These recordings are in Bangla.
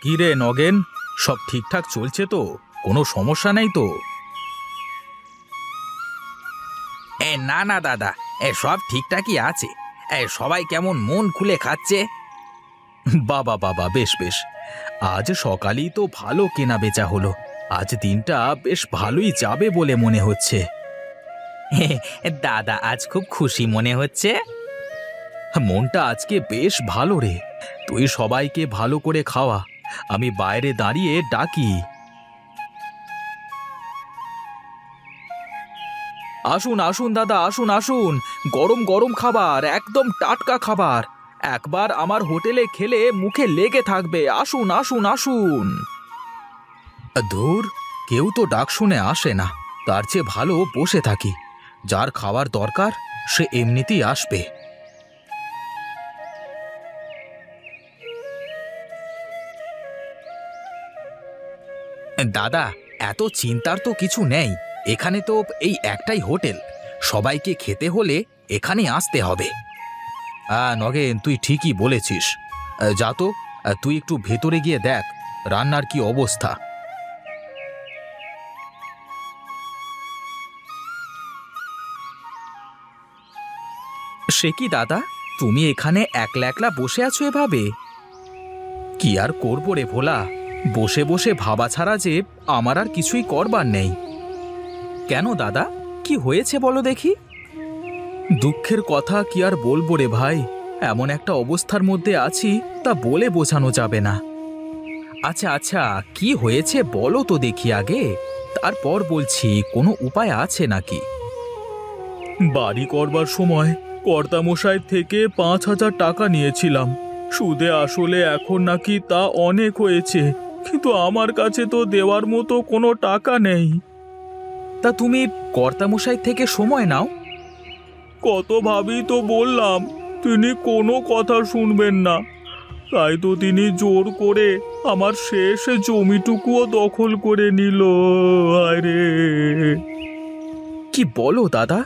কি রে নগেন, সব ঠিকঠাক চলছে তো? কোনো সমস্যা নেই তো? না না দাদা, সব ঠিকঠাকই আছে। সবাই কেমন মন খুলে খাচ্ছে। বাবা বাবা, বেশ বেশ। আজ সকালেই তো ভালো কেনা বেচা হলো। আজ দিনটা বেশ ভালোই যাবে বলে মনে হচ্ছে। দাদা আজ খুব খুশি মনে হচ্ছে। মনটা আজকে বেশ ভালো রে। তুই সবাইকে ভালো করে খাওয়া, আমি বাইরে দাঁড়িয়ে ডাকি। আসুন আসুন দাদা, আসুন আসুন। গরম গরম খাবার, একদম টাটকা খাবার। একবার আমার হোটেলে খেলে মুখে লেগে থাকবে। আসুন আসুন আসুন। ধুর, কেউ তো ডাক শুনে আসে না। তার চেয়ে ভালো বসে থাকি। যার খাবার দরকার সে এমনিতেই আসবে। দাদা, এত চিন্তার তো কিছু নেই। এখানে তো এই একটাই হোটেল, সবাইকে খেতে হলে এখানে আসতে হবে। নগেন, তুই ঠিকই বলেছিস। যা তো, তুই একটু ভেতরে গিয়ে দেখ রান্নার কি অবস্থা। সে কি দাদা, তুমি এখানে একলা একলা বসে আছো এভাবে? কি আর করবো রে ভোলা, বসে বসে ভাবা ছাড়া যে আমার আর কিছুই করবার নেই। কেন দাদা, কি হয়েছে বলো দেখি? দুঃখের কথা কি আর বলবো রে ভাই, এমন একটা অবস্থার মধ্যে আছি তা বলে বোঝানো যাবে না। আচ্ছা আচ্ছা, কি হয়েছে বলো তো দেখি আগে, তারপর বলছি কোনো উপায় আছে নাকি। বাড়ি করবার সময় কর্তামশাই থেকে 5,000 টাকা নিয়েছিলাম। সুদে আসলে এখন নাকি তা অনেক হয়েছে, কিন্তু আমার কাছে তো দেওয়ার মতো কোনো টাকা নেই। তা তুমি কর্তামশাই থেকে সময় নাও। কত ভাবি তো বললাম, তিনি কোনো কথা শুনবেন না। তাই তো তিনি জোর করে আমার শেষ জমিটুকুও দখল করে নিল। আরে কি বলো দাদা,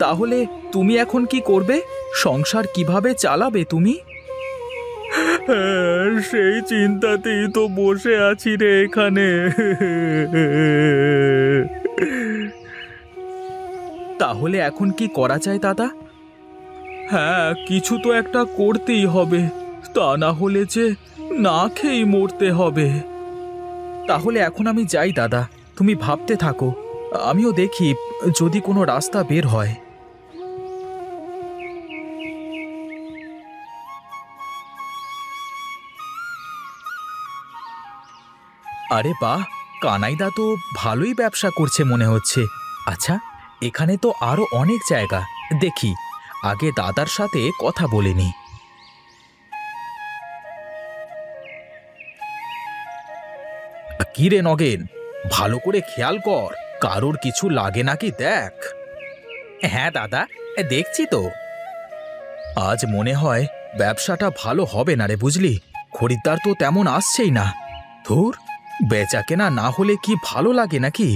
তাহলে তুমি এখন কি করবে? সংসার কিভাবে চালাবে তুমি? সেই চিন্তাতেই তো বসে আছি রে এখানে। তাহলে এখন কি করা যায় দাদা? হ্যাঁ, কিছু তো একটা করতেই হবে, তা না হলে যে না খেয়েই মরতে হবে। তাহলে এখন আমি যাই দাদা, তুমি ভাবতে থাকো, আমিও দেখি যদি কোনো রাস্তা বের হয়। আরে বাহ, কানাইদা তো ভালোই ব্যবসা করছে মনে হচ্ছে। আচ্ছা, এখানে তো আরো অনেক জায়গা, দেখি আগে দাদার সাথে কথা বলে নি। কি রে নগেন, ভালো করে খেয়াল কর, কারোর কিছু লাগে নাকি দেখ। হ্যাঁ দাদা, দেখছি তো। আজ মনে হয় ব্যবসাটা ভালো হবে না রে, বুঝলি? খরিদ্দার তো তেমন আসছেই না। ধুর, বেচা কেনা না হলে কি ভালো লাগে নাকি?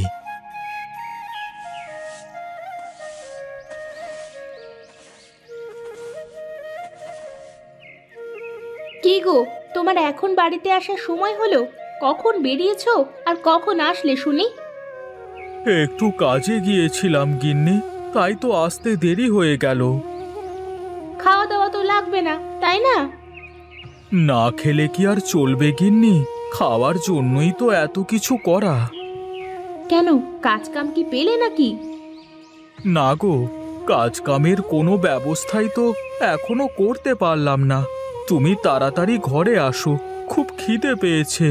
কি গো, তোমার এখন বাড়িতে আসার সময় হলো? কখন বেরিয়েছো আর কখন আসলে শুনি? একটু কাজে গিয়েছিলাম গিন্নি, তাই তো আসতে দেরি হয়ে গেল। খাওয়া দাওয়া তো লাগবে না, তাই না? না খেলে কি আর চলবে গিন্নি? খাওয়ার জন্যই তো এত কিছু করা। কেন, কাজ কাম কি পেলে নাকি? না গো, কাজ কামের কোনো ব্যবস্থাই তো এখনো করতে পারলাম না। তুমি তাড়াতাড়ি ঘরে আসো, খুব খিদে পেয়েছে।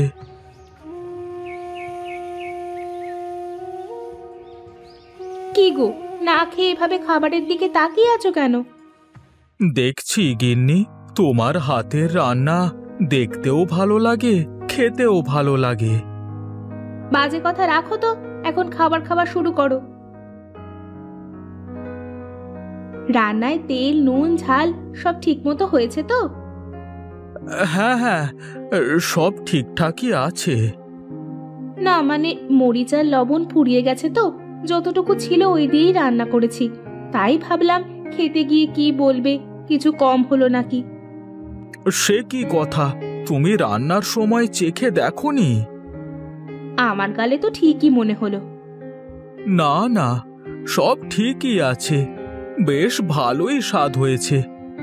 কি গো, না খেয়ে এভাবে খাবারের দিকে তাকিয়ে আছো কেন? দেখছি গিন্নি, তোমার হাতের রান্না দেখতেও ভালো লাগে, খেতেও ভালো লাগে। বাজে কথা রাখো তো, এখন খাবার খাওয়া শুরু করো। রান্নায় তেল নুন ঝাল সব ঠিক মতো হয়েছে তো? হ্যাঁ হ্যাঁ, সব ঠিকঠাকই আছে। না মানে মরিচ আর লবণ ফুরিয়ে গেছে তো, যতটুকু ছিল ওই দিয়েই রান্না করেছি। তাই ভাবলাম খেতে গিয়ে কি বলবে, কিছু কম হলো নাকি। সে কি কথা, তুমি রান্নার সময় চেখে দেখোনি? আমার গালে তো ঠিকই মনে হলো। না না, সব ঠিকই আছে, বেশ ভালোই স্বাদ হয়েছে।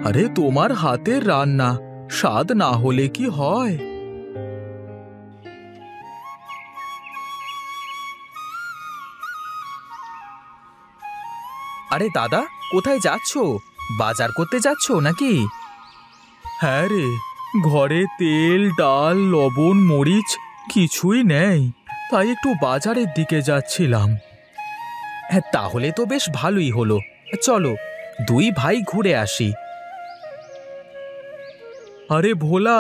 আরে তোমার হাতের রান্না স্বাদ না হলে কি হয়? আরে দাদা, কোথায় যাচ্ছো? বাজার করতে যাচ্ছো নাকি? হ্যাঁ রে, ঘরে তেল, ডাল, লবণ, মরিচ কিছুই নেই, তাই একটু বাজারের দিকে যাচ্ছিলাম। হ্যাঁ, তাহলে তো বেশ ভালোই হলো। চলো দুই ভাই ঘুরে আসি। আরে ভোলা,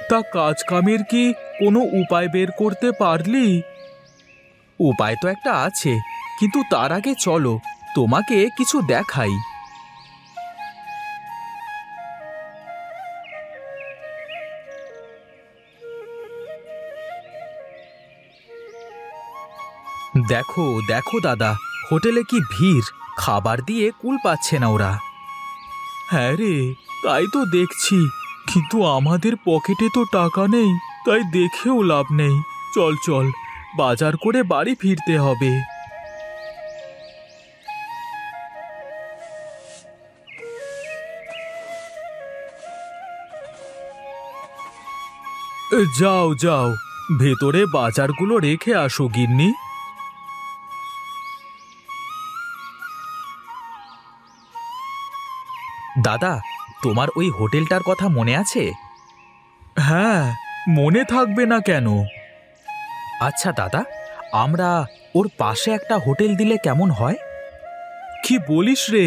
তা কাজ কামের কি কোনো উপায় বের করতে পারলি? উপায় তো একটা আছে, কিন্তু তার আগে চলো তোমাকে কিছু দেখাই। দেখো দেখো দাদা, হোটেলে কি ভিড়, খাবার দিয়ে কুল পাচ্ছে না ওরা। হ্যাঁ রে, তাই তো দেখছি, কিন্তু আমাদের পকেটে তো টাকা নেই, তাই দেখেও লাভ নেই। চল চল, বাজার করে বাড়ি ফিরতে হবে। যাও যাও, ভেতরে বাজারগুলো রেখে আসো গিন্নি। দাদা, তোমার ওই হোটেলটার কথা মনে আছে? হ্যাঁ, মনে থাকবে না কেন? আচ্ছা দাদা, আমরা ওর পাশে একটা হোটেল দিলে কেমন হয়? কি বলিস রে,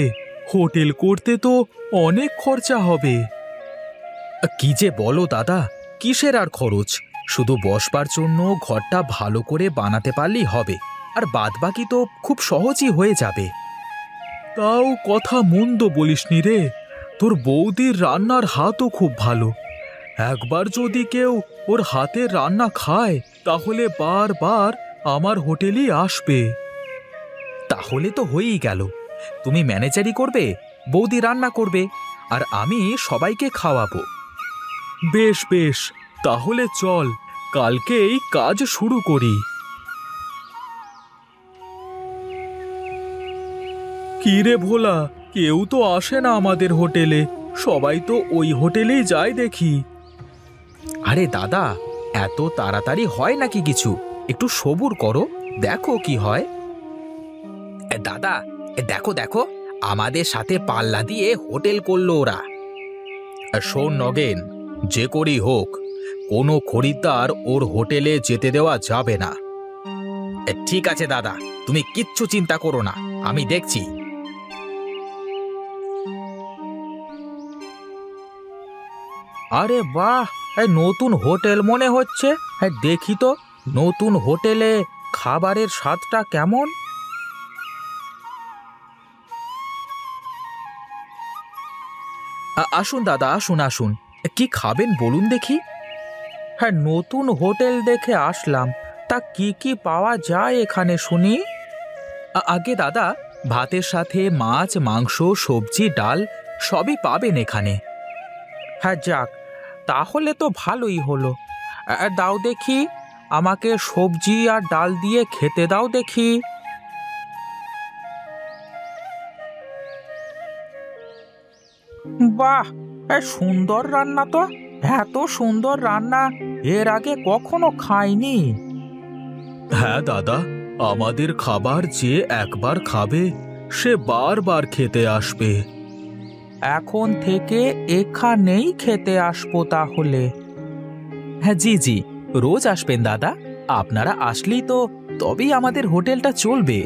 হোটেল করতে তো অনেক খরচা হবে। কি যে বলো দাদা, কিসের আর খরচ, শুধু বসবার জন্য ঘরটা ভালো করে বানাতে পারলেই হবে, আর বাদবাকি তো খুব সহজই হয়ে যাবে। তাও কথা মন্দ বলিসনি রে, তোর বৌদির রান্নার হাতও খুব ভালো। একবার যদি কেউ ওর হাতের রান্না খায়, তাহলে বারবার আমার হোটেলই আসবে। তাহলে তো হয়েই গেল, তুমি ম্যানেজারই করবে, বৌদি রান্না করবে, আর আমি সবাইকে খাওয়াবো। বেশ বেশ, তাহলে চল কালকেই কাজ শুরু করি। কি রে ভোলা, কেউ তো আসে না আমাদের হোটেলে, সবাই তো ওই হোটেলেই যায় দেখি। আরে দাদা, এত তাড়াতাড়ি হয় নাকি কিছু, একটু সবুর করো, দেখো কি হয়। দাদা, দেখো দেখো, আমাদের সাথে পাল্লা দিয়ে হোটেল করলো ওরা। শোন নগেন, যে করেই হোক কোনো খরিদ্দার ওর হোটেলে যেতে দেওয়া যাবে না। ঠিক আছে দাদা, তুমি কিচ্ছু চিন্তা করো না, আমি দেখছি। আরে বাহ, নতুন হোটেল মনে হচ্ছে। দেখি তো নতুন হোটেলে খাবারের স্বাদটা কেমন। আসুন দাদা, আসুন আসুন, কি খাবেন বলুন দেখি। হ্যাঁ, নতুন হোটেল দেখে আসলাম, তা কি কি পাওয়া যায় এখানে শুনি? আগে দাদা, ভাতের সাথে মাছ, মাংস, সবজি, ডাল সবই পাবেন এখানে। হ্যাঁ যাক, তাহলে তো ভালোই হলো। দাও দেখি, আমাকে সবজি আর ডাল দিয়ে খেতে দাও দেখি। বাহ, সুন্দর রান্না তো, এত সুন্দর রান্না এর আগে কখনো খাইনি। হ্যাঁ দাদা, আমাদের খাবার যে একবার খাবে সে বারবার খেতে আসবে। এখন থেকে এখানেই খেতে আসবো তাহলে। হ্যাঁ জি জি, রোজ আসবেন দাদা, আপনারা আসলেই তো তবেই আমাদের হোটেলটা চলবে।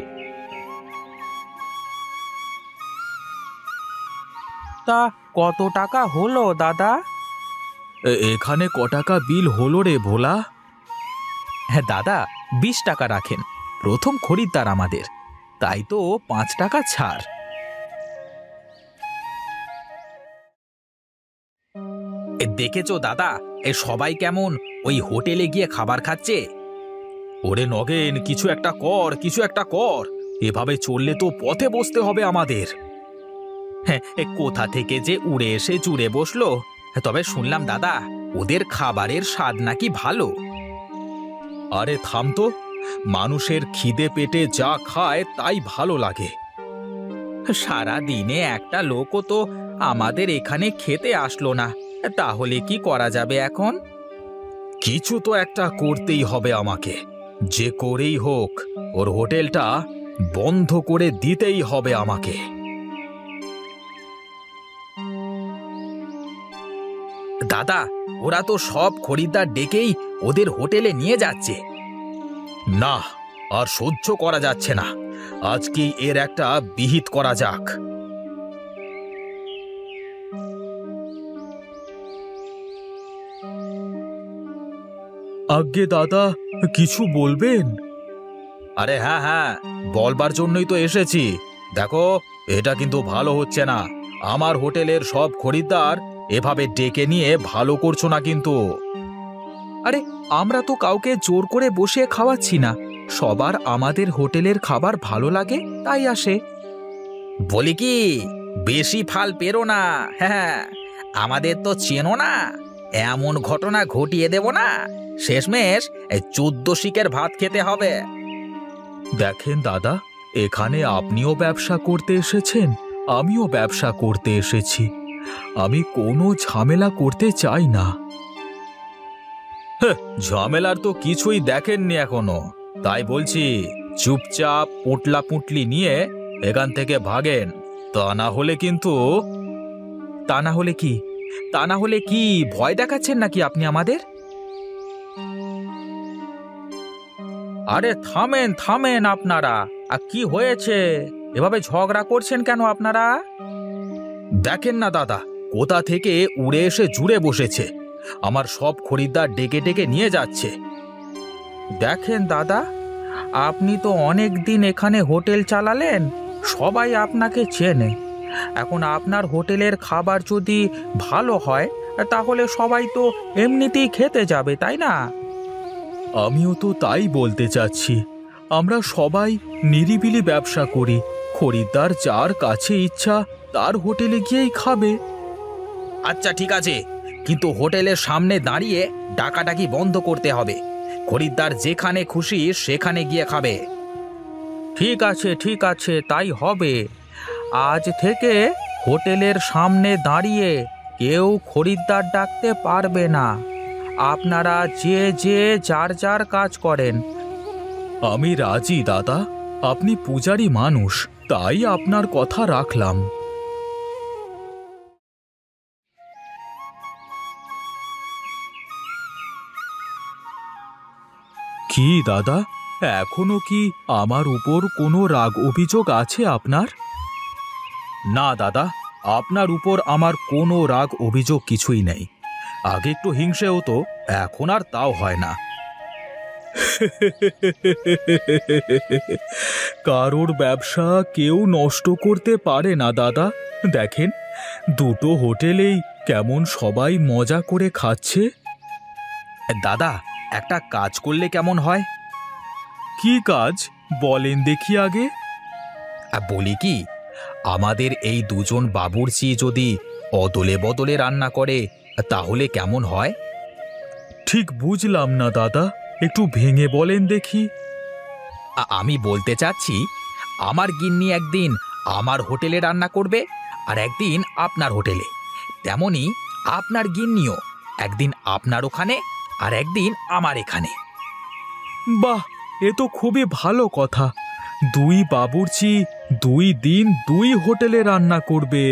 তা কত টাকা হলো দাদা? এখানে ক টাকা বিল হলো রে ভোলা? হ্যাঁ দাদা, 20 টাকা রাখেন, প্রথম খরিদ্দার আমাদের, তাই তো 5 টাকা ছাড়। দেখেছো দাদা, সবাই কেমন ওই হোটেলে গিয়ে খাবার খাচ্ছে। ওরে নগেন, কিছু একটা কর, কিছু একটা কর, এভাবে চললে তো পথে বসতে হবে আমাদের। হ্যাঁ, কোথা থেকে যে উড়ে এসে জুড়ে বসলো। তবে শুনলাম দাদা, ওদের খাবারের স্বাদ নাকি ভালো। আরে থাম তো, মানুষের খিদে পেটে যা খায় তাই ভালো লাগে। সারা দিনে একটা লোকও তো আমাদের এখানে খেতে আসলো না, তাহলে কি করা যাবে এখন? কিছু তো একটা করতেই হবে আমাকে, যে করেই হোক ওর হোটেলটা বন্ধ করে দিতেই হবে আমাকে। দাদা, ওরা তো সব খরিদ্দার ডেকেই ওদের হোটেলে নিয়ে যাচ্ছে। না, আর সহ্য করা যাচ্ছে না, আজকে এর একটা বিহিত করা যাক। আজ্ঞে দাদা, কিছু বলবেন? আরে হ্যাঁ হ্যাঁ, বলবার জন্যই তো এসেছি। দেখো, এটা কিন্তু ভালো হচ্ছে না। আমার হোটেলের সব খরিদ্দার এভাবে ডেকে নিয়ে ভালো করছো না কিন্তু। আরে, আমরা তো কাউকে জোর করে বসিয়ে খাওয়াচ্ছি না, সবার আমাদের হোটেলের খাবার ভালো লাগে তাই আসে। বলি কি, বেশি ফাল পেরো না। হ্যাঁ, আমাদের তো চেনো না, এমন ঘটনা ঘটিয়ে দেব না, শেষমেশ 14 শিকের ভাত খেতে হবে। দেখেন দাদা, এখানে আপনিও ব্যবসা করতে এসেছেন, আমিও ব্যবসা করতে এসেছি। আমি কোনো ঝামেলা করতে চাই না। ঝামেলার তো কিছুই দেখেননি এখনো, তাই বলছি চুপচাপ পোটলা পুটলি নিয়ে এখান থেকে ভাগেন, তা না হলে কিন্তু। তা না হলে কি? তা না হলে কি ভয় দেখাচ্ছেন নাকি আপনি আমাদের? আরে থামেন থামেন আপনারা, আর কি হয়েছে? এভাবে ঝগড়া করছেন কেন আপনারা? দেখেন না দাদা, কোথা থেকে উড়ে এসে জুড়ে বসেছে, আমার সব খরিদ্দার ডেকে ডেকে নিয়ে যাচ্ছে। দেখেন দাদা, আপনি তো অনেক দিন এখানে হোটেল চালালেন, সবাই আপনাকে চেনে। এখন আপনার হোটেলের খাবার যদি ভালো হয় তাহলে সবাই তো এমনিতেই খেতে যাবে, তাই না? আমিও তো তাই বলতে চাচ্ছি। আমরা সবাই নিরিবিলি ব্যবসা করি, খরিদ্দার যার কাছে ইচ্ছা তার হোটেলে গিয়েই খাবে। আচ্ছা ঠিক আছে, কিন্তু হোটেলের সামনে দাঁড়িয়ে ডাকাডাকি বন্ধ করতে হবে। খরিদ্দার যেখানে খুশি সেখানে গিয়ে খাবে। ঠিক আছে ঠিক আছে, তাই হবে। আজ থেকে হোটেলের সামনে দাঁড়িয়ে কেউ খরিদ্দার ডাকতে পারবে না। আপনারা যে যে যার যার কাজ করেন। আমি রাজি দাদা, আপনি পূজারি মানুষ, তাই আপনার কথা রাখলাম। কি দাদা, এখনো কি আমার উপর কোনো রাগ অভিযোগ আছে আপনার? না দাদা, আপনার উপর আমার কোনো রাগ অভিযোগ কিছুই নেই। আগে একটু হিংসে হতো, এখন আর তাও হয় না। কারোর ব্যবসা কেউ নষ্ট করতে পারে না দাদা। দেখেন, দুটো হোটেলেই কেমন সবাই মজা করে খাচ্ছে। দাদা, একটা কাজ করলে কেমন হয়? কি কাজ বলেন দেখি আগে। বলি কি, আমাদের এই দুজন বাবুর্চি যদি অদলে বদলে রান্না করে তাহলে কেমন হয়? ঠিক বুঝলাম না দাদা, একটু ভেঙে বলেন দেখি। আমি বলতে চাচ্ছি, আমার গিন্নি একদিন আমার হোটেলে রান্না করবে আর একদিন আপনার হোটেলে, তেমনি আপনার গিন্নিও একদিন আপনার ওখানে আর একদিন আমার এখানে। বাহ, এ তো খুবই ভালো কথা। দুই বাবুর্চি 2 দিন 2 হোটেলে রান্না করবে।